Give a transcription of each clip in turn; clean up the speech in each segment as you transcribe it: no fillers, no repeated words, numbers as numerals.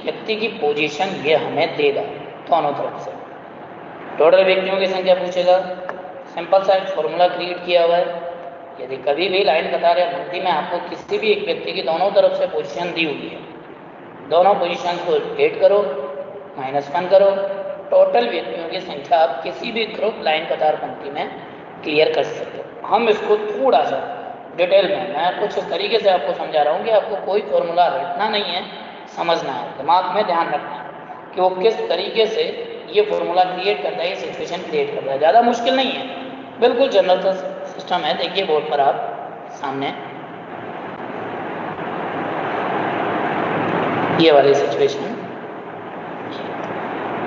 व्यक्ति की पोजीशन ये हमें देगा दोनों तरफ से। टोटल व्यक्तियों की संख्या पूछेगा, सिंपल सा एक फॉर्मूला क्रिएट किया हुआ है। यदि कभी भी लाइन कतार या पंक्ति में आपको किसी भी एक व्यक्ति की दोनों तरफ से पोजीशन दी हुई है, दोनों पोजीशन को ऐड करो, -1 करो, टोटल व्यक्तियों की संख्या आप किसी भी ग्रुप लाइन कतार पंक्ति में क्लियर कर सकते हो। हम इसको थोड़ा सा डिटेल में, मैं कुछ इस तरीके से आपको समझा रहा हूँ कि आपको कोई फॉर्मूला रटना नहीं है, समझना है, दिमाग में ध्यान रखना है कि वो किस तरीके से ये फॉर्मूला क्रिएट करता है, ये सिचुएशन क्रिएट करता है। ज़्यादा मुश्किल नहीं है, बिल्कुल जनरल सा सिस्टम है। देखिए बोर्ड पर आप सामने ये वाली सिचुएशन,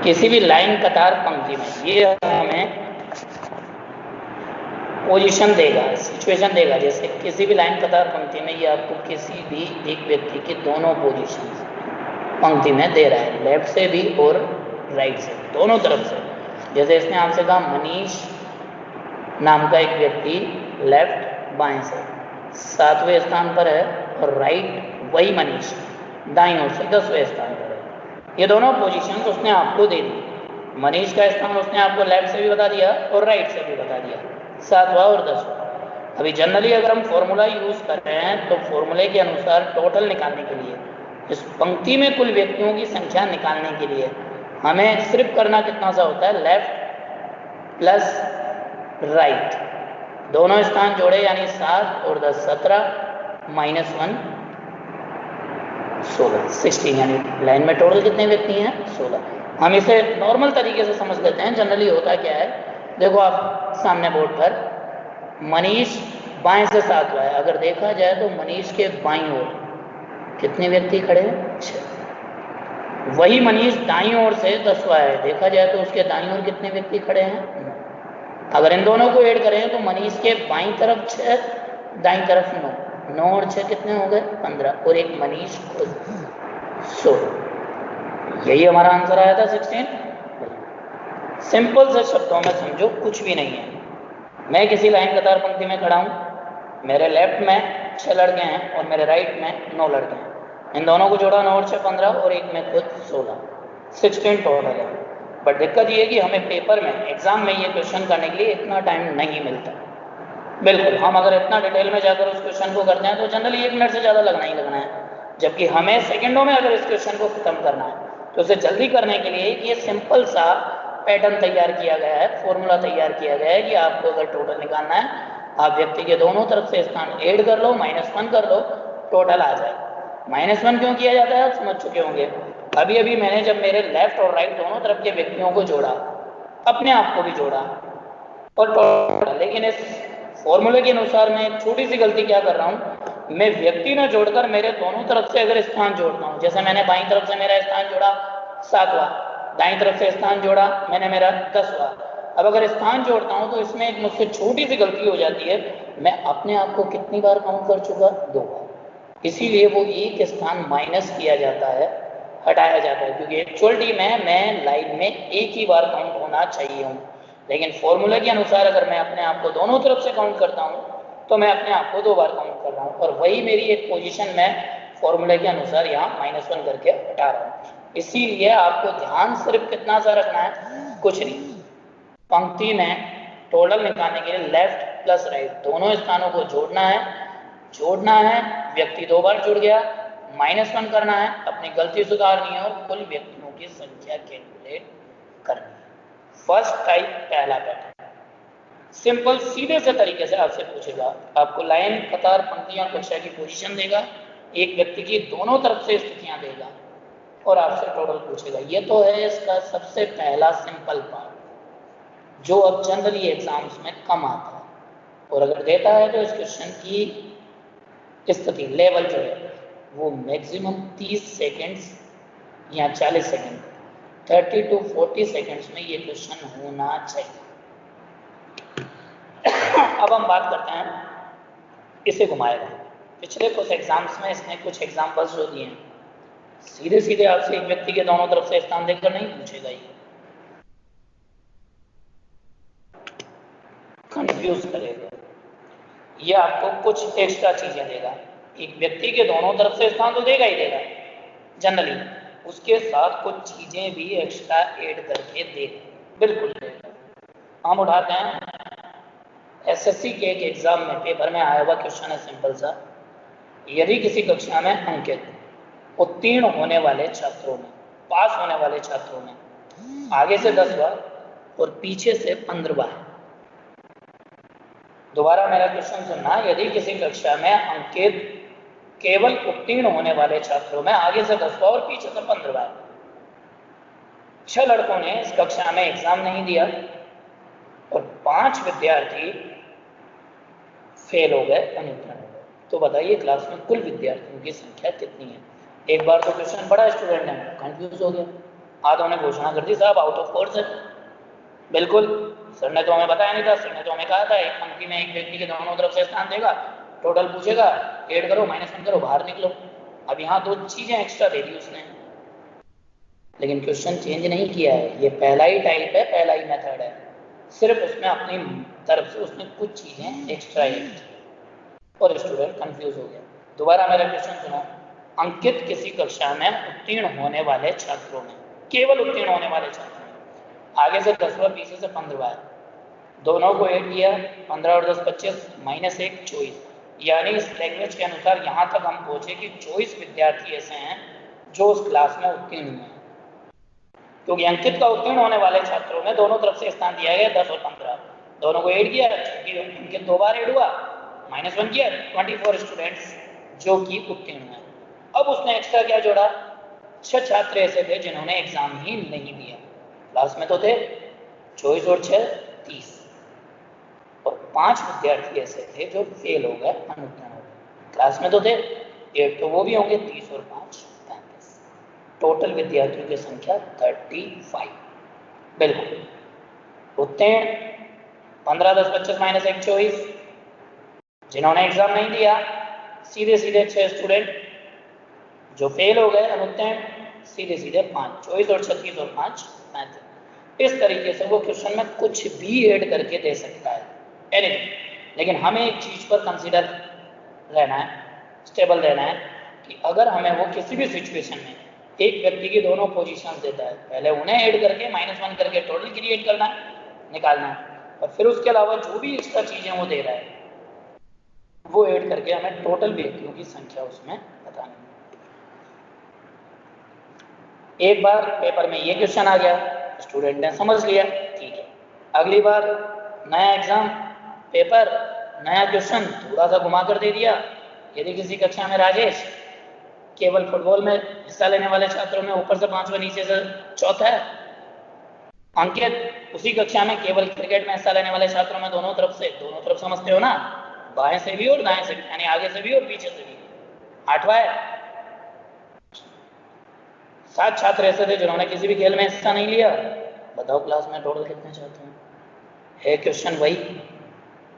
किसी भी लाइन कतार पंक्ति में ये हमें पोजीशन देगा, सिचुएशन देगा। जैसे किसी भी लाइन कतार पंक्ति में ये आपको किसी भी एक व्यक्ति की दोनों पोजीशन पंक्ति में दे रहा है, लेफ्ट से भी और राइट से, दोनों तरफ से। जैसे इसने आपसे कहा मनीष नाम का एक व्यक्ति लेफ्ट बाएं से 7वें स्थान पर है और राइट वही मनीष दाईं ओर से 10वें स्थान पर है। ये दोनों पोजीशन उसने आपको दे दी। मनीष का स्थान उसने आपको लेफ्ट से भी बता दिया और राइट से भी बता दिया, 7वां और 10वां। अभी जनरली अगर हम फॉर्मूला यूज कर रहे हैं तो फॉर्मूले के अनुसार टोटल निकालने के लिए, इस पंक्ति में कुल व्यक्तियों की संख्या निकालने के लिए हमें सिर्फ करना कितना सा होता है, लेफ्ट प्लस राइट, दोनों स्थान जोड़े यानी 7 और 10 17, -1 16, 16, यानी लाइन में टोटल कितने व्यक्ति हैं, 16। हम इसे नॉर्मल तरीके से समझ लेते हैं। जनरली होता क्या है, देखो आप सामने बोर्ड पर मनीष बाएं से 7वां है। अगर देखा जाए तो मनीष के बाईं ओर कितने व्यक्ति खड़े हैं, 6। वही मनीष दाईं ओर से 10वां है, देखा जाए तो उसके दाईं ओर कितने व्यक्ति खड़े हैं, 9। अगर इन दोनों को ऐड करें तो मनीष के बाईं तरफ 6, दाईं तरफ 9, 9 और 6 कितने हो गए, 15, और एक मनीष खुद 16। यही हमारा आंसर आया था 16। सिंपल से शब्दों में समझो, कुछ भी नहीं है। मैं किसी लाइन कतार पंक्ति में खड़ा हूँ, मेरे लेफ्ट में 6 लड़के हैं और मेरे राइट में 9 लड़के हैं। इन दोनों को जोड़ा 9 और 6 15 और एक में खुद 16 टोटल है। बट दिक्कत ये है कि हमें पेपर में, एग्जाम में ये क्वेश्चन करने के लिए इतना टाइम नहीं मिलता। बिल्कुल, हम अगर इतना डिटेल में जाकर उस क्वेश्चन को करते हैं तो जनरली 1 मिनट से ज़्यादा लगना ही लगना है, जबकि हमें सेकेंडों में अगर इस क्वेश्चन को खत्म करना है तो उसे जल्दी करने के लिए ये सिंपल सा पैटर्न तैयार किया गया है, फॉर्मूला तैयार किया गया है कि आपको अगर टोटल निकालना है, आप व्यक्ति के दोनों तरफ से स्थान ऐड कर लो, -1 कर लो, टोटल आ जाए। -1 क्यों किया जाता है आप समझ चुके होंगे। अभी अभी मैंने जब मेरे लेफ्ट और राइट दोनों तरफ के व्यक्तियों को जोड़ा, अपने आप को भी जोड़ा और टोटल, लेकिन इस फॉर्मूले के अनुसार मैं एक छोटी सी गलती क्या कर रहा हूँ, मैं व्यक्ति न जोड़कर मेरे दोनों तरफ से अगर स्थान जोड़ता हूँ, जैसे मैंने बाईं तरफ से मेरा स्थान जोड़ा 7वां, दाईं तरफ से स्थान जोड़ा मैंने मेरा 10वां। अब अगर स्थान जोड़ता हूँ तो इसमें एक मुझसे छोटी सी गलती हो जाती है, मैं अपने आप को कितनी बार काउंट कर चुका, 2 बार। इसीलिए वो एक स्थान माइनस किया जाता है, हटाया जाता है, क्योंकि एक्चुअलिटी में मैं लाइन में एक ही बार काउंट होना चाहिए हूँ, लेकिन फॉर्मूले के अनुसार अगर मैं अपने आप को दोनों तरफ से काउंट करता हूँ तो मैं अपने आप को 2 बार काउंट कर रहा हूँ, और वही मेरी एक पोजीशन मैं फॉर्मूले के अनुसार यहाँ -1 करके हटा रहा हूँ। इसीलिए आपको ध्यान सिर्फ कितना सा रखना है, कुछ नहीं, पंक्ति में टोटल निकालने के लिए लेफ्ट प्लस राइट दोनों स्थानों को जोड़ना है। व्यक्ति 2 बार जुड़ गया, -1 करना है, अपनी गलती सुधारनी है और कुल व्यक्तियों की संख्या कैलकुलेट करनी है। फर्स्ट टाइप पहला पैटर्न, सिंपल सीधे से तरीके से आपसे पूछेगा, आपको लाइन कतार पंक्तियां कक्षा की पोजीशन देगा, एक व्यक्ति की दोनों तरफ से स्थितियां देगा और आपसे टोटल पूछेगा। ये तो है इसका सबसे पहला सिंपल पार्ट, जो अब जनरली एग्जाम्स में कम आता है, और अगर देता है तो इस क्वेश्चन की स्थिति लेवल जो है वो मैक्सिमम 30 सेकेंड्स या 40 सेकेंड, 30 to 40 सेकेंड्स में ये क्वेश्चन होना चाहिए। अब हम बात करते हैं इसे घुमाएगा। पिछले कुछ एग्जाम्स में इसने कुछ एग्जाम्पल्स जो दिए हैं, सीधे सीधे आपसे एक व्यक्ति के दोनों तरफ से स्थान देकर नहीं पूछेगा, ये कंफ्यूज करेगा, ये आपको कुछ एक्स्ट्रा चीजें देगा। एक व्यक्ति के दोनों तरफ से स्थान तो देगा ही देगा जनरली, उसके साथ कुछ चीजें भी एक्स्ट्रा ऐड करके दे, बिल्कुल देगा। हम उठाते हैं एसएससी के एक एग्जाम में पेपर में आया हुआ क्वेश्चन है सिंपल सा, यदि किसी कक्षा में अंकित उत्तीर्ण होने वाले छात्रों में, पास होने वाले छात्रों में आगे से 10 बार और पीछे से 15 बार, दोबारा मेरा क्वेश्चन सुनना, यदि किसी कक्षा में अंकित केवल उत्तीर्ण होने वाले छात्रों में आगे से 10 बार और पीछे से 15 बार, 6 लड़कों ने इस कक्षा में एग्जाम नहीं दिया और 5 विद्यार्थी फेल हो गए, अनुत्तीर्ण हो गए, तो बताइए क्लास में कुल विद्यार्थियों की संख्या कितनी है? एक बार तो क्वेश्चन बड़ा, स्टूडेंट है कंफ्यूज हो गया, आधों ने घोषणा कर दी साहब आउट ऑफ कोर्स है। बिल्कुल, सर ने तो हमें बताया नहीं था, सर ने तो हमें कहा था एक पंक्ति में एक व्यक्ति के दोनों तरफ से स्थान देगा, टोटल पूछेगा, ऐड करो -1 करो, बाहर निकलो। अब यहाँ 2 चीजें एक्स्ट्रा दे दी उसने, लेकिन क्वेश्चन चेंज नहीं किया है, ये पहला ही टाइप है, पहला ही मेथड है, सिर्फ उसमें अपनी तरफ से उसने कुछ चीजें एक्स्ट्रा ऐड की और स्टूडेंट कंफ्यूज हो गया। दोबारा मेरा क्वेश्चन सुनो, अंकित किसी कक्षा में उत्तीर्ण होने वाले छात्रों में, केवल उत्तीर्ण होने वाले छात्रों में आगे से 10 बार पीछे से 15 बार, दोनों को ऐड किया, 15 और 10 25, -1 24, यानी इस लैंग्वेज के अनुसार यहाँ तक हम पहुंचे कि 24 विद्यार्थी ऐसे हैं जो उस क्लास में उत्तीर्ण हुए हैं, क्योंकि अंकित का उत्तीर्ण होने वाले छात्रों में दोनों तरफ से स्थान दिया गया 10 और 15, दोनों को ऐड किया, अंकित 2 बार ऐड हुआ, -1 किया, 24 स्टूडेंट्स जो कि उत्तीर्ण हैं। अब उसने एक्स्ट्रा क्या जोड़ा, 6 छात्र ऐसे थे जिन्होंने एग्जाम ही नहीं दिया, क्लास में तो थे 24 और 6 30, और 5 विद्यार्थी ऐसे थे जो फेल हो गए, अनुत्तीर्ण हो गए, क्लास में तो थे, एक तो वो भी होंगे, 30 और 5 35, टोटल विद्यार्थियों की संख्या 35। बिल्कुल उत्तीर्ण 15 10 25 -1 24, जिन्होंने एग्जाम नहीं दिया सीधे सीधे 6 स्टूडेंट, जो फेल हो गए अनुत्तीर्ण सीधे सीधे 5, 24 और 36 और 5 35। इस तरीके से वो क्वेश्चन में कुछ भी ऐड करके दे सकता है, एनीथिंग, लेकिन हमें एक चीज पर कंसीडर रहना है, स्टेबल रहना है कि अगर हमें वो किसी भी सिचुएशन में एक व्यक्ति की दोनों पोजीशन देता है, पहले उन्हें ऐड करके -1 करके टोटल क्रिएट करना है, निकालना है, और फिर उसके अलावा जो भी एक्स्ट्रा चीजें वो दे रहा है वो ऐड करके हमें टोटल व्यक्तियों की संख्या उसमें बतानी है। एक बार पेपर में ये क्वेश्चन आ गया, स्टूडेंट ने समझ लिया, ठीक है, अगली बार नया एग्जाम पेपर, नया क्वेश्चन थोड़ा सा घुमा कर दे दिया, यदि किसी कक्षा में राजेश केवल फुटबॉल में हिस्सा लेने वाले छात्रों में ऊपर से 5वां नीचे से चौथा है, अंकित उसी कक्षा में केवल क्रिकेट में हिस्सा लेने वाले छात्रों में दोनों तरफ समझते हो ना, बाएं से भी और दाएं से भी, यानी आगे से भी और पीछे से भी, 8वां है, 7 छात्र ऐसे थे जिन्होंने किसी भी खेल में हिस्सा नहीं लिया, बताओ क्लास में टोटल कितने छात्र हैं? है क्वेश्चन वही,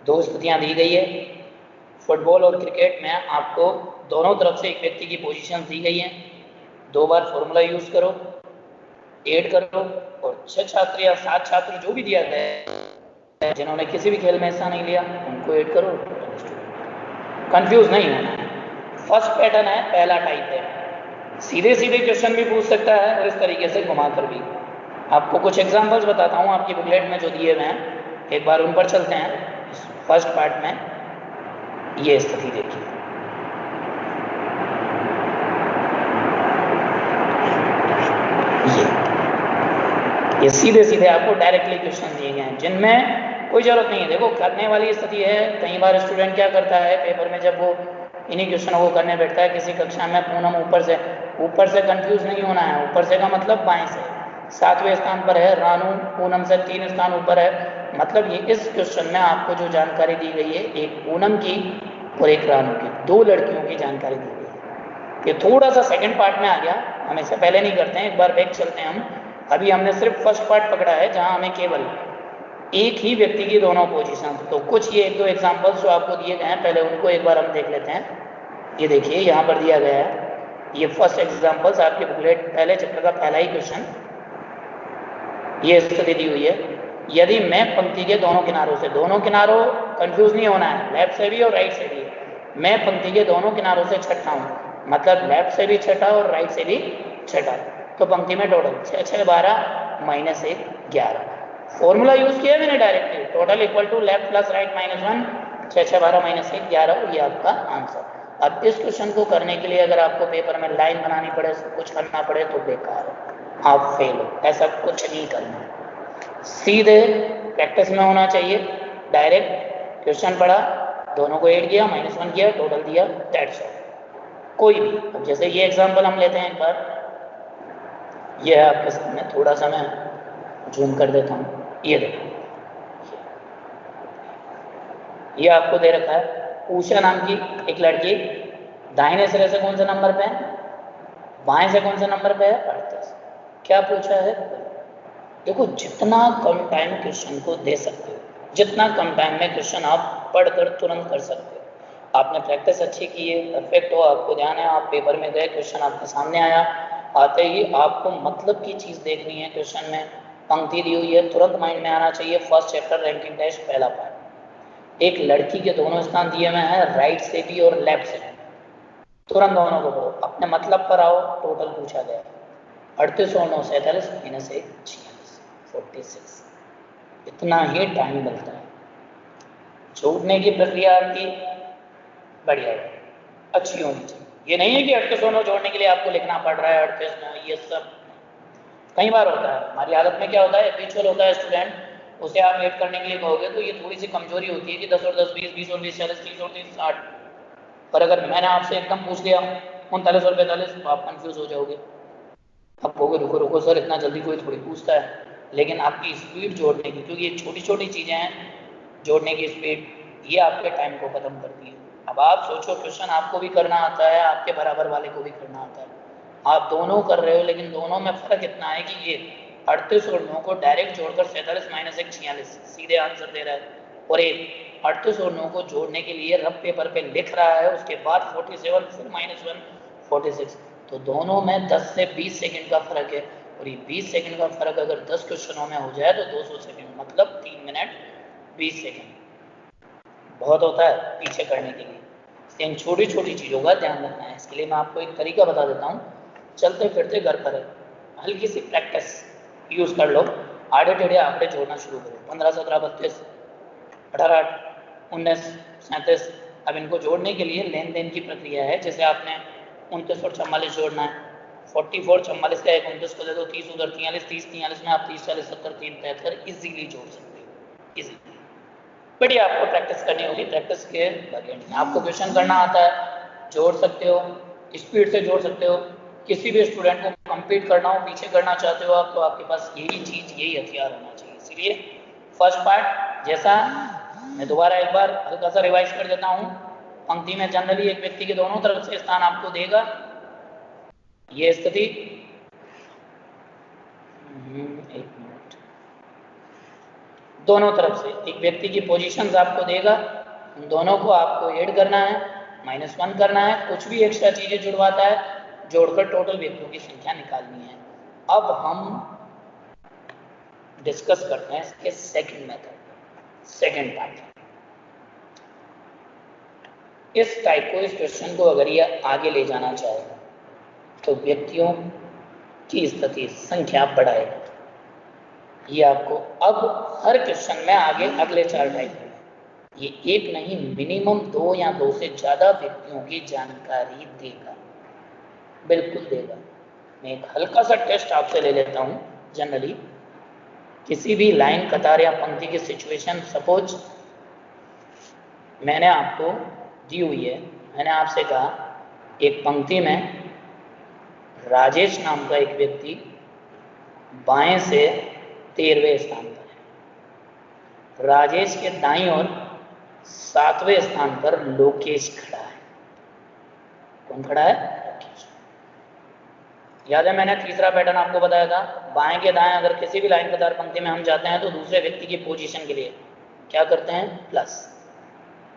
2 स्थितियां दी गई है, फुटबॉल और क्रिकेट में आपको दोनों तरफ से एक व्यक्ति की पोजीशन दी गई है, 2 बार फॉर्मूला यूज करो, ऐड करो, और 6 छात्र या 7 छात्र जो भी दिया गया जिन्होंने किसी भी खेल में हिस्सा नहीं लिया उनको ऐड करो। कंफ्यूज नहीं होना है, फर्स्ट पैटर्न है, पहला टाइप है, सीधे सीधे क्वेश्चन भी पूछ सकता है और इस तरीके से घुमाकर भी। आपको कुछ एग्जांपल्स बताता हूँ आपकी बुकलेट में जो दिए हुए हैं, एक बार उन पर चलते हैं। फर्स्ट पार्ट में ये स्थिति देखिए, ये सीधे सीधे आपको डायरेक्टली क्वेश्चन दिए गए हैं जिनमें कोई जरूरत नहीं है। देखो करने वाली स्थिति है, कई बार स्टूडेंट क्या करता है पेपर में जब वो इन्हीं क्वेश्चनों को करने बैठता है, किसी कक्षा में पूनम ऊपर से कंफ्यूज नहीं होना है, ऊपर से का मतलब बाएं से, 7वें स्थान पर है, रानू पूनम से 3 स्थान ऊपर है, मतलब ये इस क्वेश्चन में आपको जो जानकारी दी गई है एक पूनम की और एक रानू की, 2 लड़कियों की जानकारी दी गई है। ये थोड़ा सा सेकंड पार्ट में आ गया, हम इसे पहले नहीं करते हैं, एक बार बैक चलते हैं हम। अभी हमने सिर्फ फर्स्ट पार्ट पकड़ा है जहां हमें केवल एक ही व्यक्ति की दोनों पोजीशन, तो कुछ ये 1-2 एग्जांपल्स जो आपको दिए गए हैं पहले उनको एक बार हम देख लेते हैं। ये देखिए यहाँ पर दिया गया है, ये फर्स्ट एग्जांपल्स आपके बुकलेट पहले चैप्टर का पहला ही क्वेश्चन, ये स्थिति दी हुई है। यदि मैं पंक्ति के दोनों किनारों से, दोनों किनारों कंफ्यूज नहीं होना है, लेफ्ट से भी और राइट से भी, मैं पंक्ति के दोनों किनारों से छठा हूँ, मतलब लेफ्ट से भी छठा और राइट से भी छठा, तो पंक्ति में टोटल 6 6 12 माइनस 1 11। फॉर्मूला यूज किया मैंने directly, total equal to left plus right minus 1, 6 6 12 minus 1 11, और ये आपका आंसर। अब इस क्वेश्चन को करने के लिए अगर आपको पेपर में लाइन बनानी पड़े, सब कुछ करना पड़े, तो बेकार है, आप फेल हो। ऐसा कुछ नहीं करना, सीधे प्रैक्टिस में होना चाहिए। डायरेक्ट क्वेश्चन पढ़ा, दोनों को ऐड किया, माइनस 1 किया, टोटल दिया, दैट्स ऑल। कोई भी, अब जैसे ये एग्जांपल हम लेते हैं एक बार, ये है आपके सामने, थोड़ा सा मैं जूम कर देता हूँ। ये देखो, ये आपको दे रखा है, उषा नाम की एक लड़की, दाहिने सिरे से कौन से नंबर पे है, बाएं से कौन से नंबर पे है, 38। क्या पूछा है, देखो जितना कम टाइम क्वेश्चन को दे सकते हो, जितना कम टाइम में क्वेश्चन आप पढ़कर तुरंत कर सकते हो। आपने प्रैक्टिस अच्छी की है, परफेक्ट हो, आपको ध्यान है, आप पेपर में गए, क्वेश्चन आपके सामने आया, आते ही आपको मतलब की चीज़ देखनी है। क्वेश्चन में पंक्ति दी हुई है, तुरंत माइंड में आना चाहिए, फर्स्ट चैप्टर रैंकिंग टेस्ट पहला पार्ट। एक लड़की के दोनों स्थान दिए हुए हैं, राइट से भी और लेफ्ट से भी, तुरंत दोनों को पढ़ो, अपने मतलब पर आओ। टोटल पूछा गया 38 और 9 47 माइनस 1 46, 46। इतना ही टाइम मिलता है। जोड़ने की प्रक्रिया आपकी बढ़िया है, अच्छी होनी चाहिए। ये नहीं है कि 38 और 9 जोड़ने के लिए आपको लिखना पड़ रहा है 38 9, ये सब कई बार होता है। हमारी आदत में क्या होता है, एबिचुअल होता है स्टूडेंट, उसे आप ऐड करने के लिए कहोगे तो ये थोड़ी सी कमजोरी होती है कि 10 और 10 20, 20 और 20 40, 30 और 30 60। पर अगर मैंने आपसे एकदम पूछ लिया 39 और 45, तो आप कंफ्यूज हो जाओगे। आप कहोगे रुको रुको सर, इतना जल्दी कोई थोड़ी पूछता है। लेकिन आपकी स्पीड जोड़ने की, क्योंकि ये छोटी छोटी चीज़ें हैं, जोड़ने की स्पीड, ये आपके टाइम को ख़त्म करती है। अब आप सोचो, क्वेश्चन आपको भी करना आता है, आपके बराबर वाले को भी करना आता है, आप दोनों कर रहे हो, लेकिन दोनों में फ़र्क इतना है कि ये 38 और 9 को डायरेक्ट जोड़कर 47 माइनस 1 46 सीधे आंसर दे रहा है, और एक 38 और 9 को जोड़ने के लिए रफ पेपर पे लिख रहा है, उसके बाद 47 फिर माइनस 1 46। तो दोनों में 10 से 20 सेकंड का फर्क है, और ये 20 सेकंड का फर्क अगर 10 क्वेश्चनों में हो जाए तो 200 सेकंड, मतलब 3 मिनट 20 सेकंड बहुत होता है पीछे करने के लिए। इन छोटी छोटी चीज़ों का ध्यान रखना है। इसके लिए मैं आपको एक तरीका बता देता हूँ, चलते फिरते घर पर है, हल्की सी प्रैक्टिस यूज़ कर लो, आड़े टेढ़े आंकड़े जोड़ना शुरू करो। 15 17 32 18 19 37। अब इनको जोड़ने के लिए लेन देन की प्रक्रिया है। जैसे आपने 29 और 44 जोड़ना है, 44 44 का 29 को दे दो, 30 उधर 43, 30 43 में आप 30 40 70 3 73 इजीली जोड़ सकते हो, इजीली। बढ़िया, आपको प्रैक्टिस करनी होगी, प्रैक्टिस के बगैर आपको क्वेश्चन करना आता है, जोड़ सकते हो, स्पीड से जोड़ सकते हो। किसी भी स्टूडेंट को कंप्लीट करना हो, पीछे करना चाहते हो आप, तो आपके पास यही चीज़, यही हथियार होना चाहिए। इसलिए फर्स्ट पार्ट जैसा, मैं दोबारा एक बार हल्का सा रिवाइज कर देता हूँ। पंक्ति में जनरली एक व्यक्ति के दोनों तरफ से स्थान आपको देगा, ये स्थिति, एक मिनट, दोनों तरफ से एक व्यक्ति की पोजीशंस आपको देगा, उन दोनों को आपको ऐड करना है, माइनस 1 करना है, कुछ भी एक्स्ट्रा चीज़ें जुड़वाता है, जोड़कर टोटल व्यक्तियों की संख्या निकालनी है। अब हम डिस्कस करते हैं इसके सेकंड मेथड, सेकंड टाइप। इस टाइप को, इस क्वेश्चन को अगर ये आगे ले जाना चाहे तो व्यक्तियों की स्थिति संख्या बढ़ाएगा। ये आपको अब हर क्वेश्चन में आगे अगले 4 टाइप हैं, ये एक नहीं, मिनिमम 2 या 2 से ज़्यादा व्यक्तियों की जानकारी देगा, बिल्कुल देगा। मैं एक हल्का सा टेस्ट आपसे ले लेता हूँ। जनरली किसी भी लाइन, कतार या पंक्ति की सिचुएशन, सपोज मैंने आपको दी हुई है, मैंने आपसे कहा एक पंक्ति में राजेश नाम का एक व्यक्ति बाएं से 13वें स्थान पर है, राजेश के दाईं ओर 7वें स्थान पर लोकेश खड़ा है। कौन खड़ा है? लोकेश। याद है मैंने तीसरा पैटर्न आपको बताया था, बाएं के दाएं अगर किसी भी लाइन कतार पंक्ति में हम जाते हैं तो दूसरे व्यक्ति की पोजीशन के लिए क्या करते हैं, प्लस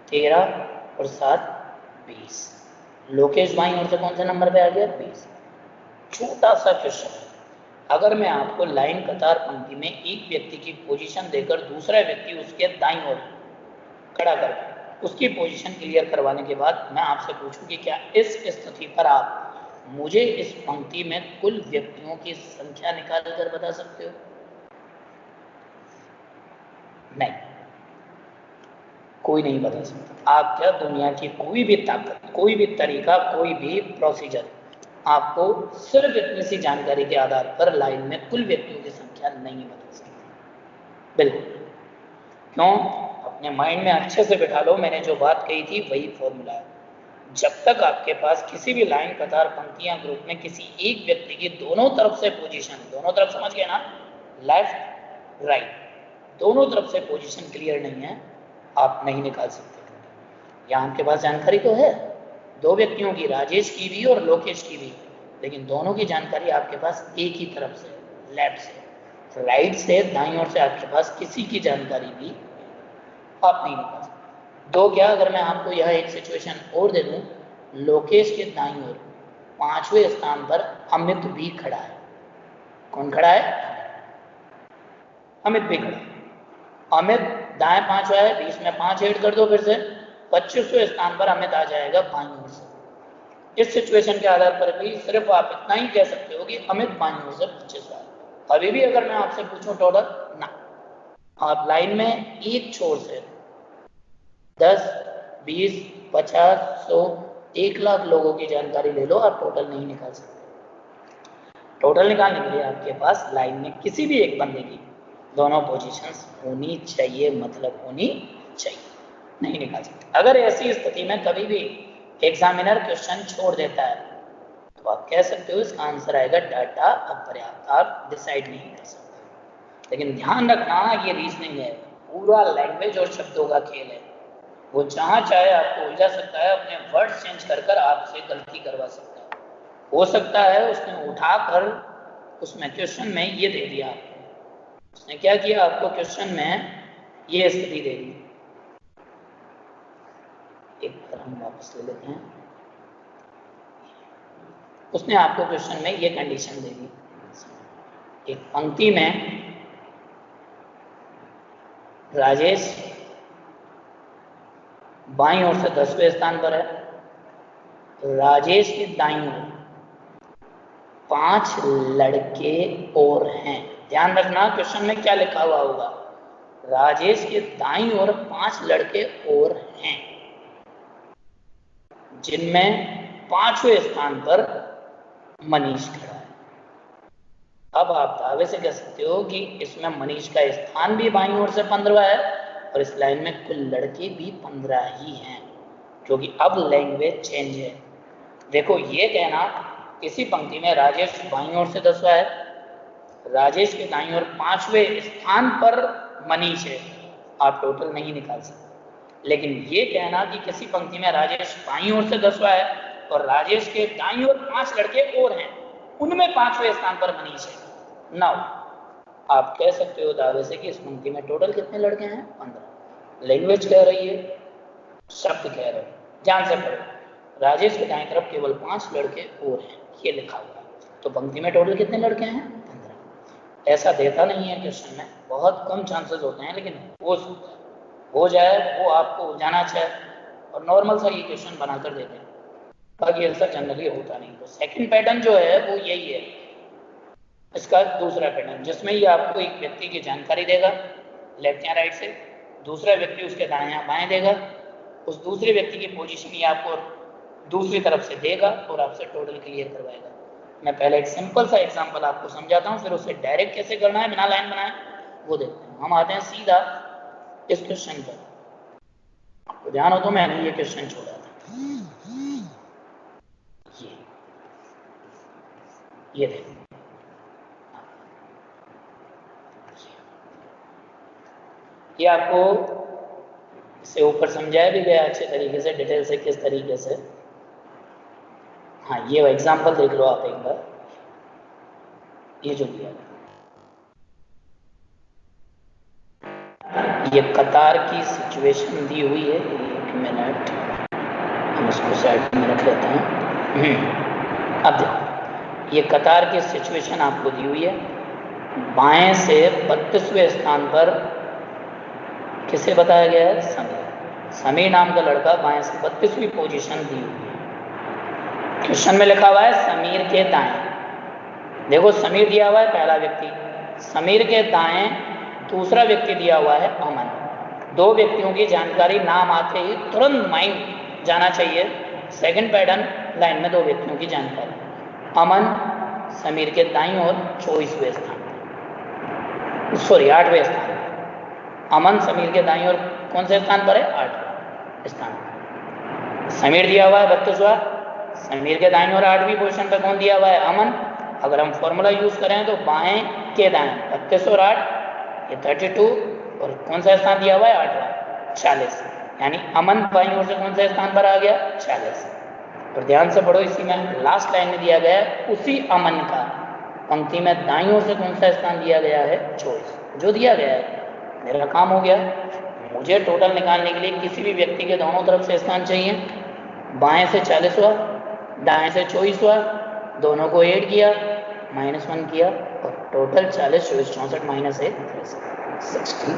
13 और 7 20। लोकेश बाईं ओर से कौन से नंबर पे आ गया, 20। छोटा सा क्वेश्चन, अगर मैं आपको लाइन कतार पंक्ति में एक व्यक्ति की पोजीशन देकर दूसरा व्यक्ति उसके दाईं ओर खड़ा कर उसकी पोजीशन क्लियर करवाने के बाद मैं आपसे पूछूं कि क्या इस स्थिति पर आप मुझे इस पंक्ति में कुल व्यक्तियों की संख्या निकाल कर बता सकते हो? नहीं, कोई नहीं बता सकता। आप क्या, दुनिया की कोई भी ताकत, कोई भी तरीका, कोई भी प्रोसीजर आपको सिर्फ इतनी सी जानकारी के आधार पर लाइन में कुल व्यक्तियों की संख्या नहीं बता सकती। बिल्कुल। क्यों? अपने माइंड में अच्छे से बिठा लो, मैंने जो बात कही थी वही फॉर्मूला है। जब तक आपके पास किसी भी लाइन, कतार, पंक्ति या ग्रुप में किसी एक व्यक्ति की दोनों तरफ से पोजीशन, दोनों तरफ समझ गए ना, लेफ्ट राइट, दोनों तरफ से पोजीशन क्लियर नहीं है, आप नहीं निकाल सकते। यहाँ आपके पास जानकारी तो है दो व्यक्तियों की, राजेश की भी और लोकेश की भी, लेकिन दोनों की जानकारी आपके पास एक ही तरफ से, लेफ्ट से। राइट से, दाईं ओर से आपके पास किसी की जानकारी भी आप नहीं निकाल सकते। दो क्या, अगर मैं आपको यह एक सिचुएशन और दे दूं, लोकेश के दाईं ओर 5वें स्थान पर अमित भी खड़ा है। कौन खड़ा है? अमित भी खड़ा है। अमित दाएं 5वां है, बीच में 5 ऐड कर दो फिर से, 25वें स्थान पर अमित आ जाएगा बाईं ओर से। इस सिचुएशन के आधार पर भी सिर्फ आप इतना ही कह सकते हो कि अमित बाईं ओर से 25वां। अभी भी अगर मैं आपसे पूछूं टोटल, ना, आप लाइन में एक छोर से 10, 20, 50, 100, 1 लाख लोगों की जानकारी ले लो, आप टोटल नहीं निकाल सकते। टोटल निकालने के लिए आपके पास लाइन में किसी भी एक बंदे की दोनों पोजीशंस होनी चाहिए, मतलब होनी चाहिए, नहीं निकाल सकते। अगर ऐसी स्थिति में कभी भी एग्जामिनर क्वेश्चन छोड़ देता है तो आप कह सकते हो इसका आंसर आएगा डाटा अपर्याप्त, आप डिसाइड नहीं कर सकते। लेकिन ध्यान रखना, ये रीजनिंग है, पूरा लैंग्वेज और शब्दों का खेल है। वो जहाँ चाहे आपको उलझा सकता है, अपने वर्ड्स चेंज कर कर आपसे गलती करवा सकता है। हो सकता है उसने उठाकर उसमें क्वेश्चन में ये दे दिया, उसने क्या किया, आपको क्वेश्चन में ये स्थिति दे दी। एक बार हम वापस ले लेते हैं। उसने आपको क्वेश्चन में ये कंडीशन दे दी, एक पंक्ति में राजेश बाईं ओर से 10वें स्थान पर है, राजेश के दाईं ओर 5 लड़के और हैं। ध्यान रखना क्वेश्चन में क्या लिखा हुआ होगा, राजेश के दाईं ओर 5 लड़के और हैं, जिनमें 5वें स्थान पर मनीष खड़ा है। अब आप दावे से कह सकते हो कि इसमें मनीष का स्थान भी बाईं ओर से 15वां है और इस लाइन में कुल लड़के भी 15 ही हैं, क्योंकि अब लैंग्वेज चेंज है। देखो, ये कहना इसी पंक्ति में राजेश बाईं ओर से 10वां है, राजेश के दाईं ओर 5वें स्थान पर मनीष है, आप टोटल नहीं निकाल सकते। लेकिन ये कहना कि किसी पंक्ति में राजेश बाईं ओर से 10वां है और राजेश के दाईं ओर 5 लड़के और हैं, उनमें 5वें स्थान पर मनीष है, नाउ आप कह सकते हो दावे से कि इस पंक्ति में टोटल कितने लड़के हैं? 15। लैंग्वेज कह रही है, शब्द कह रहे हो, ध्यान से पढ़ो। राजेश के दाएं तरफ केवल 5 लड़के और हैं, ये लिखा हुआ है, तो पंक्ति में टोटल कितने लड़के हैं? 15। ऐसा देता नहीं है क्वेश्चन में, बहुत कम चांसेस होते हैं, लेकिन हो जाए वो आपको जाना चाहिए और नॉर्मल सा ये क्वेश्चन बनाकर देते हैं, बाकी ऐसा जनरली होता नहीं। तो सेकंड पैटर्न जो है वो यही है, इसका दूसरा पैटर्न, जिसमें ये आपको एक व्यक्ति की जानकारी देगा लेफ्ट या राइट से, दूसरा व्यक्ति उसके दाएं या बाएं देगा, उस दूसरे व्यक्ति की पोजीशन ये आपको दूसरी तरफ से देगा और आपसे टोटल क्लियर करवाएगा। मैं पहले एक सिंपल सा एग्जांपल आपको समझाता हूँ, फिर उसे डायरेक्ट कैसे करना है बिना लाइन बनाए वो देखते हैं। हम आते हैं सीधा इस क्वेश्चन पर। आपको ध्यान हो तो मैंने ये क्वेश्चन छोड़ा था, ये देखो, ये आपको इससे ऊपर समझाया भी गया अच्छे तरीके से, डिटेल से, किस तरीके से। हाँ, ये एग्जांपल देख लो आप एक बार, ये जो दिया ये कतार की सिचुएशन दी हुई है। 1 मिनट, हम इसको साइड में रख लेते हैं। अब देखो, ये कतार की सिचुएशन आपको दी हुई है, बाएं से 32वें स्थान पर किसे बताया गया है? समीर। समीर नाम का लड़का बाएं से 32वीं पोजीशन दी हुई है। क्वेश्चन में लिखा हुआ है समीर के दाएं, देखो समीर दिया हुआ है पहला व्यक्ति, समीर के दाएं दूसरा व्यक्ति दिया हुआ है अमन। दो व्यक्तियों की जानकारी नाम आते ही तुरंत माइंड जाना चाहिए सेकंड पैटर्न लाइन में, दो व्यक्तियों की जानकारी। अमन समीर के दाईं ओर 24वें स्थान, सॉरी 8वें स्थान। अमन समीर के दाईं ओर कौन से स्थान पर है? 8वें स्थान। समीर दिया हुआ है 32वां, समीर के दाईं ओर 8वीं पोजीशन पर कौन दिया हुआ है? अमन। अगर हम फॉर्मूला यूज करें तो बाएं के दाएं 32 और 8 ये 32, और कौन सा स्थान दिया हुआ है? 8वां 40, यानी अमन बाईं ओर से कौन से स्थान पर आ गया? 40। और ध्यान से पढ़ो, इसी में लास्ट लाइन में दिया गया है उसी अमन का पंक्ति में दाईं ओर से कौन सा स्थान दिया गया है? 24 जो दिया गया है। मेरा काम हो गया। मुझे टोटल निकालने के लिए किसी भी व्यक्ति के दोनों तरफ से स्थान चाहिए। बाएं से 40वां, दाएं से 24वां, दोनों को ऐड किया, -1 किया, और टोटल 40, 24, 64 -1 60।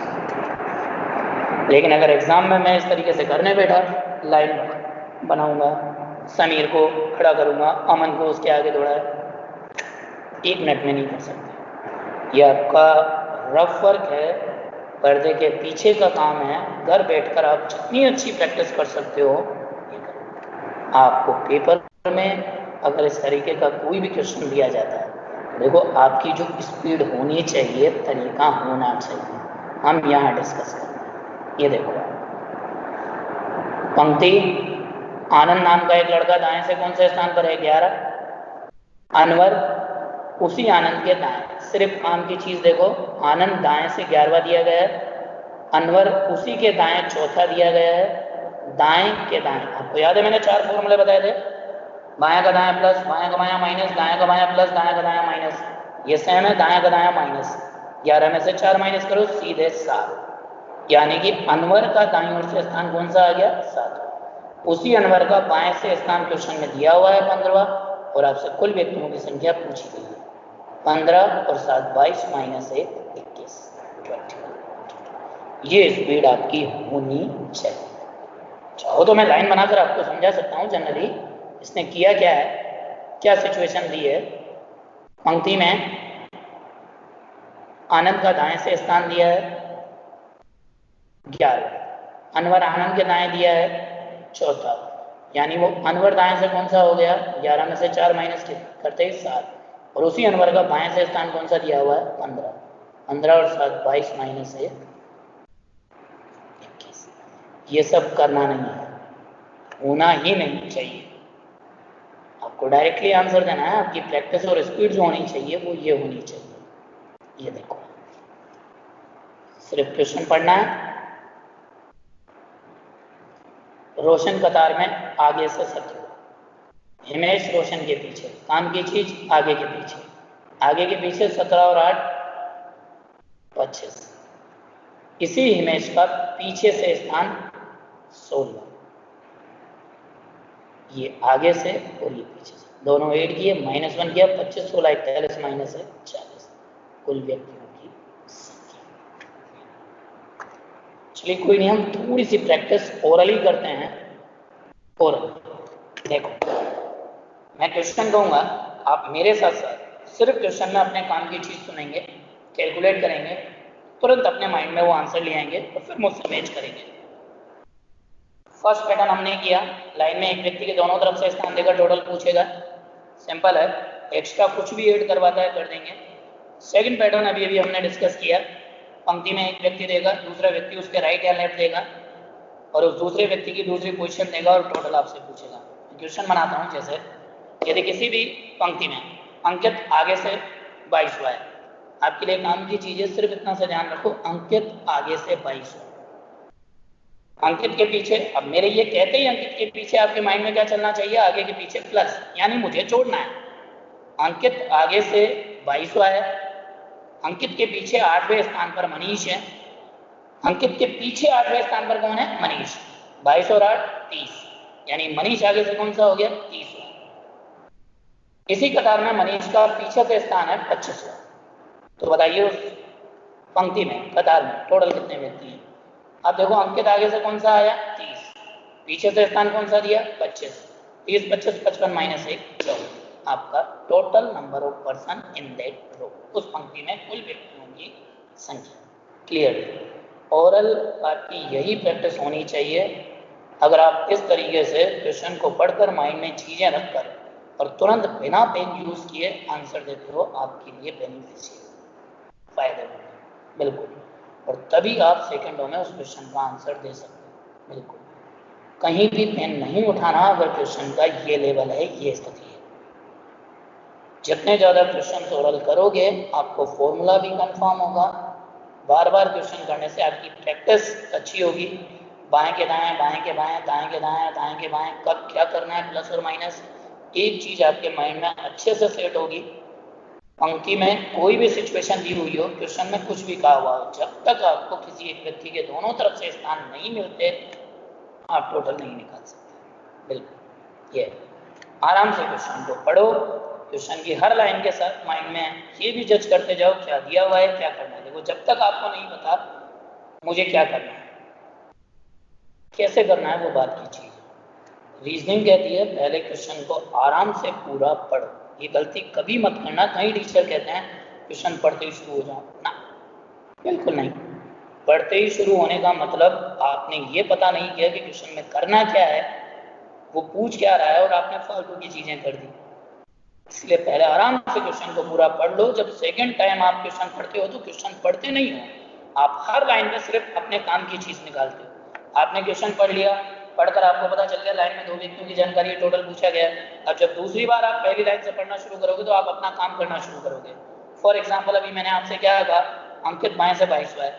लेकिन अगर एग्जाम में मैं इस तरीके से करने बैठा, लाइन बनाऊंगा, समीर को खड़ा करूंगा, अमन को उसके आगे दौड़ा, 1 मिनट में नहीं कर सकते। यह आपका रफ वर्क है, पर्दे के पीछे का काम है। घर बैठकर आप जितनी अच्छी प्रैक्टिस कर सकते हो। आपको पेपर में अगर इस तरीके का कोई भी क्वेश्चन दिया जाता है, देखो आपकी जो स्पीड होनी चाहिए, तरीका होना चाहिए, हम यहाँ डिस्कस करते हैं। ये देखो पंक्ति, आनंद नाम का एक लड़का दाएं से कौन से स्थान पर है? 11। अनवर उसी आनंद के दाएं, सिर्फ काम की चीज देखो, आनंद दाएं से 11वां दिया गया है, अनवर उसी के दाएं चौथा दिया गया है। दाएं के दाएं, आपको याद है मैंने 4 फॉर्मूले बताए थे, बायां का दायां प्लस, बायां का बायां माइनस, दायां का बायां प्लस, दायां का दायां माइनस। ये सेम है, दायां का दायां माइनस। 11 में से 4 माइनस करो, सीधे 7, यानी कि अनवर का दाईं ओर से स्थान कौन सा आ गया? 7। उसी अनवर का बाएं से स्थान क्वेश्चन में दिया हुआ है 15वां, और आपसे कुल व्यक्तियों की संख्या पूछी गई है 15 और 7 22 -1 21 20। ये स्पीड आपकी होनी चाहिए। चाहो तो मैं लाइन बनाकर आपको समझा सकता हूँ जनरली इसने किया क्या है, क्या सिचुएशन दी है। पंक्ति में आनंद का दाएं से स्थान दिया है 11, अनवर आनंद के दाएं दिया है चौथा, यानी वो अनवर दाएं से कौन सा हो गया? 11 में से 4 माइनस करते ही 7, और उसी अनवर का बाएं से स्थान कौन सा दिया हुआ है? 15। 15 और 7 22 -1 21। ये सब करना नहीं है, होना ही नहीं चाहिए। आपको डायरेक्टली आंसर देना है, आपकी प्रैक्टिस और स्पीड जो होनी चाहिए वो ये होनी चाहिए। ये देखो, सिर्फ क्वेश्चन पढ़ना है। रोशन कतार में आगे से सत्य, हिमेश रोशन के पीछे, काम की चीज आगे के पीछे, आगे के पीछे 17 और 8 25। इसी हिमेश का पीछे से स्थान 16, ये आगे से और ये पीछे से, दोनों ऐड किए, -1 किया, 25 16 41 -40, कुल व्यक्तियों की संख्या। चलिए कोई नहीं, हम थोड़ी सी प्रैक्टिस ओरली करते हैं। ओरल देखो, मैं क्वेश्चन कहूंगा, आप मेरे साथ साथ सिर्फ क्वेश्चन में अपने काम की चीज सुनेंगे, कैलकुलेट करेंगे, तुरंत अपने माइंड में वो आंसर ले आएंगे और फिर मुझसे मैच करेंगे। फर्स्ट पैटर्न हमने किया, लाइन में एक व्यक्ति के दोनों तरफ से स्थान देकर टोटल पूछेगा, सिंपल है, एक्स्ट्रा कुछ भी ऐड करवाता है कर देंगे। सेकंड पैटर्न अभी अभी हमने डिस्कस किया, पंक्ति में एक व्यक्ति देगा, दूसरा व्यक्ति उसके राइट या लेफ्ट देगा, और उस दूसरे व्यक्ति की दूसरी पोजीशन देगा और टोटल आपसे पूछेगा। क्वेश्चन बनाता हूँ, जैसे यदि किसी भी पंक्ति में अंकित आगे से 22वां है, आपके लिए काम की चीजें सिर्फ इतना सा ध्यान रखो, अंकित आगे से 22वां, अंकित के पीछे, अब मेरे ये कहते ही अंकित के पीछे आपके माइंड में क्या चलना चाहिए? आगे के पीछे प्लस, यानी मुझे जोड़ना है। अंकित आगे से 22वां है, अंकित के पीछे 8वें स्थान पर मनीष है, अंकित के पीछे 8वें स्थान पर कौन है? मनीष। 22 और 8 30, यानी मनीष आगे से कौन सा हो गया? 30। इसी कतार में मनीष का पीछे से स्थान है 25वां। तो बताइए उस पंक्ति में, कतार में टोटल कितने व्यक्ति हैं? आप देखो, अंकित आगे से कौन सा आया? 30, पीछे से स्थान कौन सा दिया? 25, 30, 25, 55 माइनस 1 14 आपका total number of person in that row, उस पंक्ति में कुल व्यक्तियों की संख्या। क्लियर? ओरल आपकी यही प्रैक्टिस होनी चाहिए। अगर आप इस तरीके से क्वेश्चन को पढ़कर माइंड में चीजें रखकर और तुरंत बिना पेन यूज किए आंसर देते हो, आपके लिए बेनिफिशियल फायदेमंद बिल्कुल, और तभी आप सेकंडों में उस क्वेश्चन का आंसर दे सकते हो बिल्कुल। कहीं भी पेन नहीं उठाना अगर क्वेश्चन का ये लेवल है, ये स्थिति है। जितने ज्यादा क्वेश्चन ओरल करोगे आपको फॉर्मूला भी कंफर्म होगा, बार बार क्वेश्चन करने से आपकी प्रैक्टिस अच्छी होगी। बाएं के दाएं, बाएं के बाएं, दाएं के दाएं, दाएं के बाएं, कब क्या करना है प्लस और माइनस, एक चीज आपके माइंड में अच्छे से सेट होगी। पंक्ति में कोई भी सिचुएशन दी हुई हो, क्वेश्चन में कुछ भी कहा हुआ हो, जब तक आपको किसी एक व्यक्ति के दोनों तरफ से स्थान नहीं मिलते आप टोटल नहीं निकाल सकते बिल्कुल। ये आराम से क्वेश्चन को पढ़ो, क्वेश्चन की हर लाइन के साथ माइंड में ये भी जज करते जाओ क्या दिया हुआ है, क्या करना है। देखो जब तक आपको नहीं पता मुझे क्या करना है, कैसे करना है, वो बात की चीज। रीजनिंग कहती है पहले क्वेश्चन को आराम से पूरा पढ़ो। ये गलती कभी मत करना। कई टीचर कहते हैं क्वेश्चन पढ़ते ही शुरू हो जाओ, ना बिल्कुल नहीं। पढ़ते ही शुरू होने का मतलब आपने ये पता नहीं किया कि क्वेश्चन में करना क्या है, वो पूछ क्या रहा है, और आपने फालतू की चीजें कर दी। इसलिए पहले आराम से क्वेश्चन को पूरा पढ़ लो। जब सेकंड टाइम आप क्वेश्चन पढ़ते हो तो क्वेश्चन पढ़ते नहीं हो, आप हर लाइन में सिर्फ अपने काम की चीज निकालते हो। आपने क्वेश्चन पढ़ लिया, पढ़कर आपको पता चल गया लाइन में 2 व्यक्तियों की जानकारी टोटल पूछा गया। अब जब दूसरी बार आप पहली लाइन से पढ़ना शुरू करोगे तो आप अपना काम करना शुरू करोगे। फॉर एग्जाम्पल अभी मैंने आपसे क्या कहा, अंकित बाएं से 22वां है,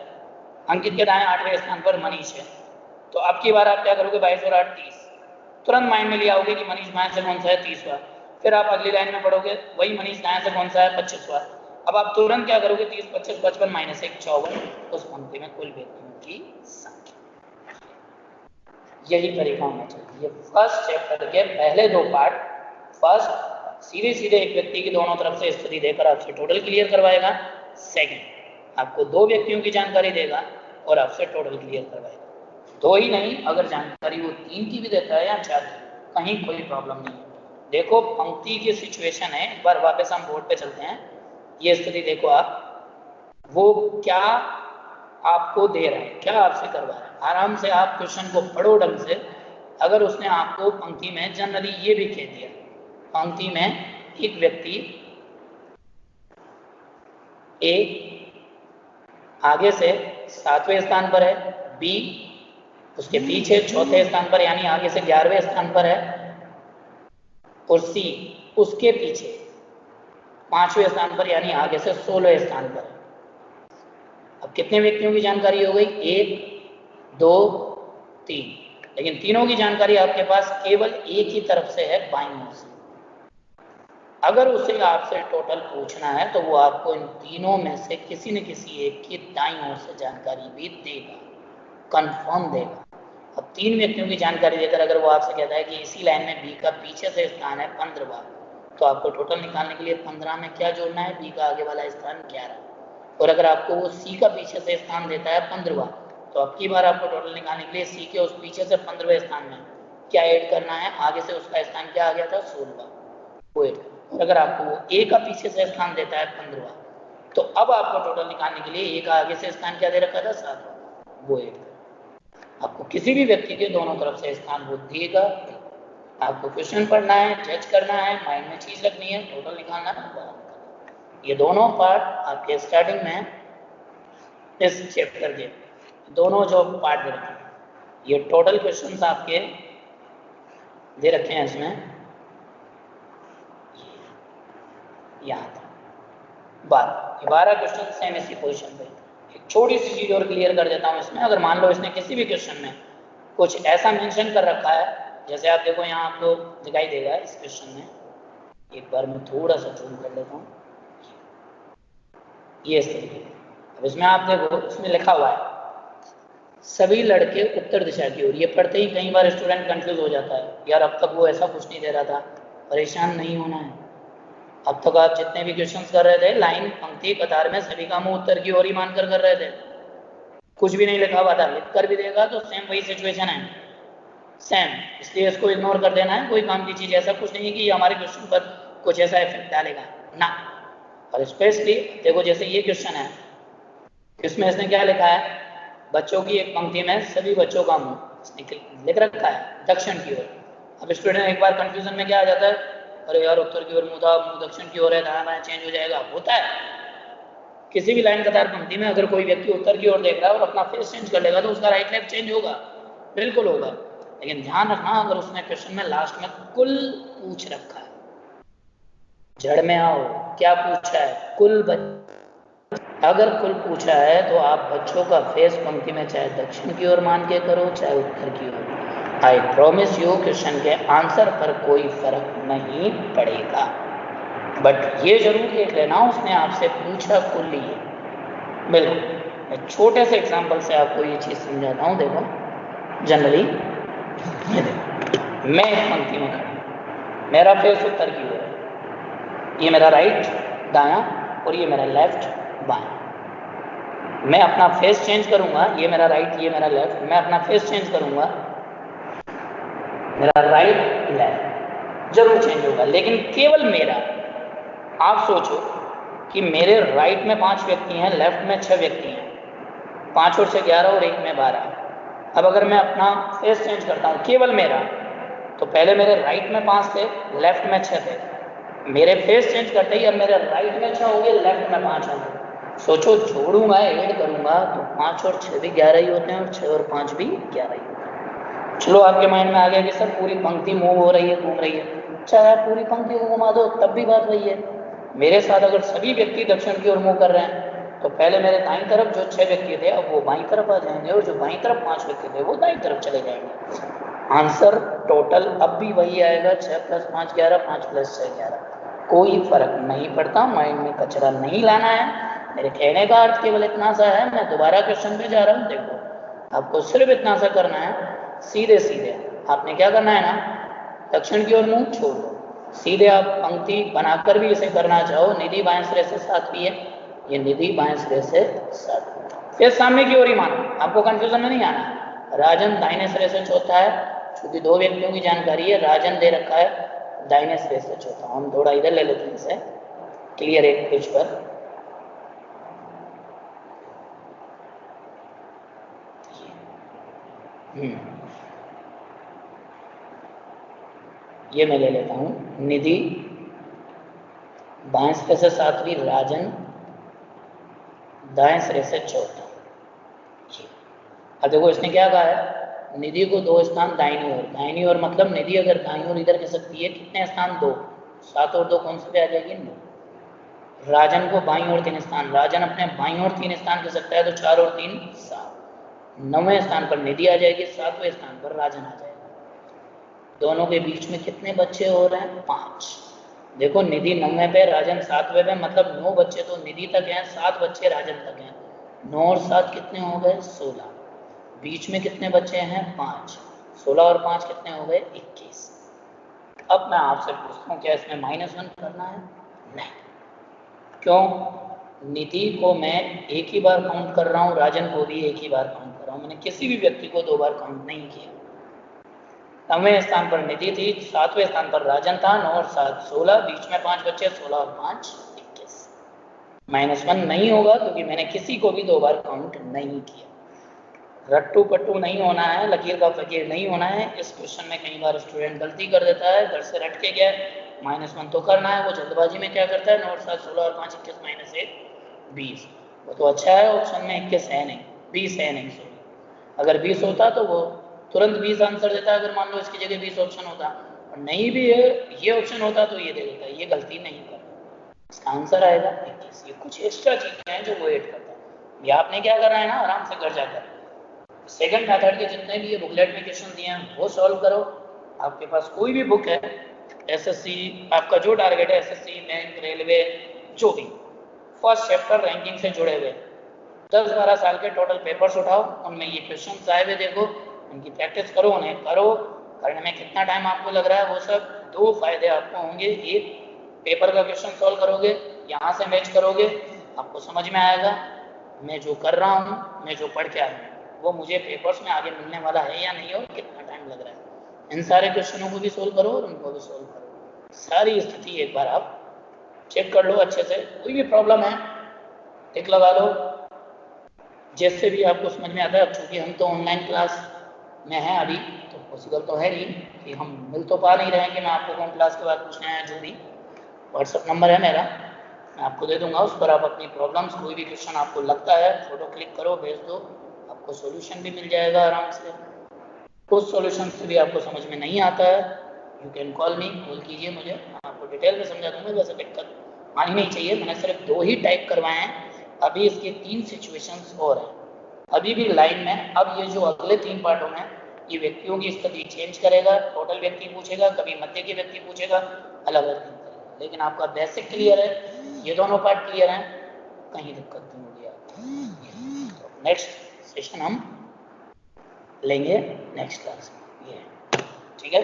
अंकित के दाएं 8वें स्थान पर मनीष है, तो अब की बार आप क्या करोगे, 22 और 8 30, तुरंत माइंड में लिया होगे कि मनीष बाएं से कौन सा है, 30वां। फिर आप अगली लाइन में पढ़ोगे वही मनीष दाएं से कौन सा है, 25वां। अब आप तुरंत क्या करोगे, 30, 25, 55 माइनस 1 54, उस पंक्ति में कुल व्यक्तियों की संख्या। यही तरीका होना चाहिए। ये फर्स्ट चैप्टर के पहले 2 पार्ट, फर्स्ट सीधे सीधे एक व्यक्ति की दोनों तरफ से स्थिति देकर आपसे टोटल क्लियर करवाएगा, सेकंड आपको 2 व्यक्तियों की जानकारी देगा और आपसे टोटल क्लियर करवाएगा। 2 ही नहीं, अगर जानकारी वो 3 की भी देता है या 4 की, कहीं कोई प्रॉब्लम नहीं है। देखो पंक्ति की सिचुएशन है, एक बार वापस हम बोर्ड पे चलते हैं। ये स्थिति देखो आप, वो क्या आपको दे रहा है, क्या आपसे करवा रहा है। आराम से आप क्वेश्चन को पढ़ो ढंग से। अगर उसने आपको पंक्ति में जनरली ये भी कह दिया, पंक्ति में एक व्यक्ति ए आगे से 7वें स्थान पर है, बी उसके पीछे 4थे स्थान पर यानी आगे से 11वें स्थान पर है, और सी उसके पीछे 5वें स्थान पर यानी आगे से 16वें स्थान पर। अब कितने व्यक्तियों की जानकारी हो गई, 1 2 3, लेकिन तीनों की जानकारी आपके पास केवल एक ही तरफ से है, बाईं ओर से। अगर उसे आपसे टोटल पूछना है तो वो आपको इन तीनों में से किसी न किसी एक की दाईं ओर से जानकारी भी देगा, कंफर्म देगा। अब 3 व्यक्तियों की जानकारी देकर अगर वो आपसे कहता है कि इसी लाइन में बी का पीछे से स्थान है 15वां, तो आपको टोटल निकालने के लिए 15 में क्या जोड़ना है, बी का आगे वाला स्थान 11। और अगर आपको वो सी का पीछे से स्थान देता है 15वां, तो अब की बार आपको टोटल निकालने के लिए सी के उस पीछे से 15वें स्थान में क्या ऐड करना है, आगे से उसका स्थान क्या आ गया था, 16वां, वो ऐड करना। और अगर आपको वो ए का पीछे से स्थान देता है 15वां, तो अब आपको टोटल निकालने के लिए ए का आगे से स्थान क्या दे रखा था, 7वां, वो ऐड करना। आपको किसी भी व्यक्ति के दोनों तरफ से स्थान वो देगा। आपको क्वेश्चन पढ़ना है, जज करना है, माइंड में चीज रखनी है, टोटल निकालना है। ये दोनों पार्ट आपके स्टार्टिंग में इस चैप्टर के दोनों जो पार्ट दे रखे हैं, ये टोटल क्वेश्चंस आपके दे रखे हैं इसमें, यहाँ तक 12 क्वेश्चन सेम इसी पोजीशन पे। एक छोटी सी चीज और क्लियर कर देता हूँ इसमें। अगर मान लो इसने किसी भी क्वेश्चन में कुछ ऐसा मेंशन कर रखा है, जैसे आप देखो यहाँ आपको दिखाई देगा इस क्वेश्चन में, एक बार मैं थोड़ा सा जूम कर लेता हूँ, ये इस तरीके। अब इसमें आप देखो इसमें लिखा हुआ है सभी लड़के उत्तर दिशा की ओर। ये पढ़ते ही कई बार स्टूडेंट कंफ्यूज हो जाता है, यार अब तक वो ऐसा कुछ नहीं दे रहा था। परेशान नहीं होना है। अब तक आप जितने भी क्वेश्चंस कर रहे थे लाइन पंक्ति कतार में सभी का मुंह उत्तर की ओर ही मानकर कर रहे थे, कुछ भी नहीं लिखा हुआ था। लिख कर भी देगा तो सेम वही सिचुएशन है, सेम, इसलिए इसको इग्नोर कर देना है, कोई काम की चीज़, ऐसा कुछ नहीं है कि ये हमारे क्वेश्चन पर कुछ ऐसा इफेक्ट डालेगा ना। और स्पेशली देखो जैसे ये क्वेश्चन है, इसमें इसने क्या लिखा है, बच्चों की एक पंक्ति में सभी बच्चों का मुंह इसने लिख रखा है दक्षिण की ओर। अब स्टूडेंट एक बार कंफ्यूजन में क्या आ जाता है, अरे यार उत्तर की ओर मुंह था, मुंह दक्षिण की ओर है, दायां बायां चेंज हो जाएगा, होता है किसी भी लाइन कतार पंक्ति में। अगर कोई व्यक्ति उत्तर की ओर देख रहा है और अपना फेस चेंज कर लेगा तो उसका राइट लेफ्ट चेंज होगा, बिल्कुल होगा। लेकिन ध्यान रखना, अगर उसने क्वेश्चन में लास्ट में कुल पूछ रखा है, जड़ में आओ, क्या पूछा है, कुल अगर कुल पूछा है तो आप बच्चों का फेस पंक्ति में चाहे दक्षिण की ओर मान के करो चाहे उत्तर की ओर, आई प्रॉमिस यू क्वेश्चन के आंसर पर कोई फर्क नहीं पड़ेगा। बट ये जरूर देख लेना उसने आपसे पूछा कुल ही है। बिल्कुल, एक छोटे से एग्जांपल से आपको ये चीज़ समझाता हूँ। देखो जनरली ये देखो, मैं एक पंक्ति में खड़ा हूँ, मेरा फेस उत्तर की ओर है, ये मेरा राइट दायां और ये मेरा लेफ्ट बायां। मैं अपना फेस चेंज करूंगा, ये मेरा राइट ये मेरा लेफ्ट, मैं अपना फेस चेंज करूंगा, मेरा राइट लेफ्ट जरूर चेंज होगा, लेकिन केवल मेरा। आप सोचो कि मेरे राइट में 5 व्यक्ति हैं, लेफ्ट में 6 व्यक्ति हैं, 5 और 6 11 और 1 में 12। अब अगर मैं अपना फेस चेंज करता हूँ केवल मेरा, तो पहले मेरे राइट में 5 थे, लेफ्ट में 6 थे, मेरे फेस चेंज करते ही अब मेरे राइट में 6 होंगे, लेफ्ट में 5 होंगे। सोचो जोड़ूंगा ऐड करूंगा तो 5 और 6 भी 11 ही होते हैं और 6 और 5 भी 11 ही होते हैं। चलो आपके माइंड में आ गया कि सर पूरी पंक्ति मूव हो रही है, घूम रही है। अच्छा यार पूरी पंक्ति को घुमा दो तब भी बात वही है। मेरे साथ अगर सभी व्यक्ति दक्षिण की ओर मूव कर रहे हैं तो पहले मेरे दाईं तरफ जो 6 व्यक्ति थे अब वो बाईं तरफ आ जाएंगे और जो बाईं तरफ 5 व्यक्ति थे वो दाईं तरफ चले जाएंगे। आंसर टोटल अब भी वही आएगा, 6 + 5 11, 5 + 6 11। कोई फर्क नहीं पड़ता, माइंड में कचरा नहीं लाना है। मेरे कहने का अर्थ केवल इतना सा है, मैं दोबारा क्वेश्चन पे जा रहा हूँ। देखो आपको सिर्फ इतना सा करना है, सीधे सीधे आपने क्या करना है ना, दक्षिण की ओर मुंह छोड़ दो, सीधे आप पंक्ति बनाकर भी इसे करना चाहो, निधि बाएं सिरे से 7वीं है, ये निधि बाएं सिरे से 7, फिर सामने की ओर ही मानो, आपको कंफ्यूजन में नहीं आना। राजन दाहिने सिरे से चौथा है, क्योंकि 2 व्यक्तियों की जानकारी है, राजन दे रखा है दाहिने सिरे से चौथा। हम थोड़ा इधर ले लेते हैं इसे क्लियर एक पेज पर। ये मैं ले लेता हूँ, निधि बाएं सिरे से 7वीं, राजन दाएं सिरे से चौथा। अब देखो इसने क्या कहा है, निधि को 2 स्थान दाहिनी ओर, दाहिनी ओर मतलब निधि अगर दाईं ओर इधर खिसकती है कितने स्थान, 2, 7 और 2 कौन से पे आ जाएगी, 9। राजन को बाईं ओर 3 स्थान, राजन अपने बाईं ओर 3 स्थान खिसकता है तो 4 और 3 7, 9वें स्थान पर निधि आ जाएगी, 7वें स्थान पर राजन आ जाएगा। दोनों के बीच में कितने बच्चे हो रहे हैं, 5। देखो निधि 9वें पे, राजन 7वें पे, मतलब 9 बच्चे तो निधि तक हैं, 7 बच्चे राजन तक हैं। 9 और 7 कितने हो गए, 16। बीच में कितने बच्चे हैं, 5। 16 और 5 कितने हो गए, 21। अब मैं आपसे पूछता हूँ क्या इसमें -1 करना है, नहीं। क्यों, निधि को मैं एक ही बार काउंट कर रहा हूँ, राजन को भी एक ही बार काउंट कर रहा हूँ, मैंने किसी भी व्यक्ति को 2 बार काउंट नहीं किया। 9वें स्थान पर निधि थी, 7वें स्थान पर राजन था, 9 और 7 16, बीच में 5 बच्चे, 16 और 5 21। -1 नहीं होगा क्योंकि मैंने किसी को भी 2 बार काउंट नहीं किया। रट्टू पट्टू नहीं होना है, लकीर का फकीर नहीं होना है। इस क्वेश्चन में कई बार स्टूडेंट गलती कर देता है, घर से रट के गया, -1 तो करना है, वो जल्दबाजी में क्या करता है, 9 और 7 16 और 5 21 -1 20। वो तो अच्छा है, ऑप्शन में 21 है नहीं, 20 है नहीं, सॉरी। अगर 20 होता तो वो तुरंत 20 आंसर देता, अगर मान लो इसकी जगह 20 ऑप्शन होता, और नहीं भी है ये ऑप्शन होता तो ये दे देता, ये गलती नहीं करता। इसका आंसर आएगा 21। ये कुछ एक्स्ट्रा चीजें हैं जो वो ऐड करता है। ये आपने क्या करना है ना, आराम से घर जाकर सेकंड मेथड के जितने भी ये बुकलेट में क्वेश्चन दिए हैं वो सॉल्व करो। आपके पास कोई भी बुक है, एसएससी आपका जो टारगेट है, एसएससी बैंक रेलवे जो भी, फर्स्ट चैप्टर रैंकिंग से जुड़े हुए 10-12 साल के टोटल पेपर्स उठाओ, उनमें ये क्वेश्चन आए हुए देखो, उनकी प्रैक्टिस करो, उन्हें करो। करने में कितना टाइम आपको लग रहा है वो सब, 2 फायदे आपको होंगे। एक, पेपर का क्वेश्चन सॉल्व करोगे, यहाँ से मैच करोगे, आपको समझ में आएगा मैं जो कर रहा हूँ, मैं जो पढ़ के आया हूँ वो मुझे पेपर्स में आगे मिलने वाला है या नहीं और कितना टाइम लग रहा है। इन सारे क्वेश्चनों को भी सोल्व करो और उनको भी सोल्व करो। सारी स्थिति एक बार आप चेक कर लो अच्छे से। कोई भी प्रॉब्लम है टिक लगा लो, जैसे भी आपको समझ में आता है। अब चूंकि हम तो ऑनलाइन क्लास में हैं अभी, तो पॉसिबल तो है नहीं कि हम मिल तो पा नहीं रहे हैं कि मैं आपको कौन क्लास के बाद पूछना है। जो भी व्हाट्सअप नंबर है मेरा, मैं आपको दे दूंगा, उस पर आप अपनी प्रॉब्लम्स, कोई भी क्वेश्चन आपको लगता है, फोटो क्लिक करो, भेज दो, आपको सॉल्यूशन भी मिल जाएगा आराम से। उस सॉल्यूशन से भी आपको समझ में नहीं आता है, you can call me, call कीजिए मुझे, मैं आपको डिटेल में समझा दूंगा। वैसे दिक्कत आनी नहीं चाहिए, मैंने सिर्फ 2 ही टाइप करवाए हैं, अभी इसके 3 सिचुएशंस और हैं अभी भी लाइन में। अब ये जो अगले 3 पार्टों में ये व्यक्तियों की स्थिति चेंज करेगा, टोटल व्यक्ति पूछेगा, कभी मध्य के व्यक्ति पूछेगा, अलग अलग करेगा। लेकिन आपका बेसिक क्लियर है, ये दोनों पार्ट क्लियर हैं, कहीं दिक्कत नहीं होगी आपको। तो नेक्स्ट सेशन हम लेंगे नेक्स्ट क्लास में, ये ठीक है।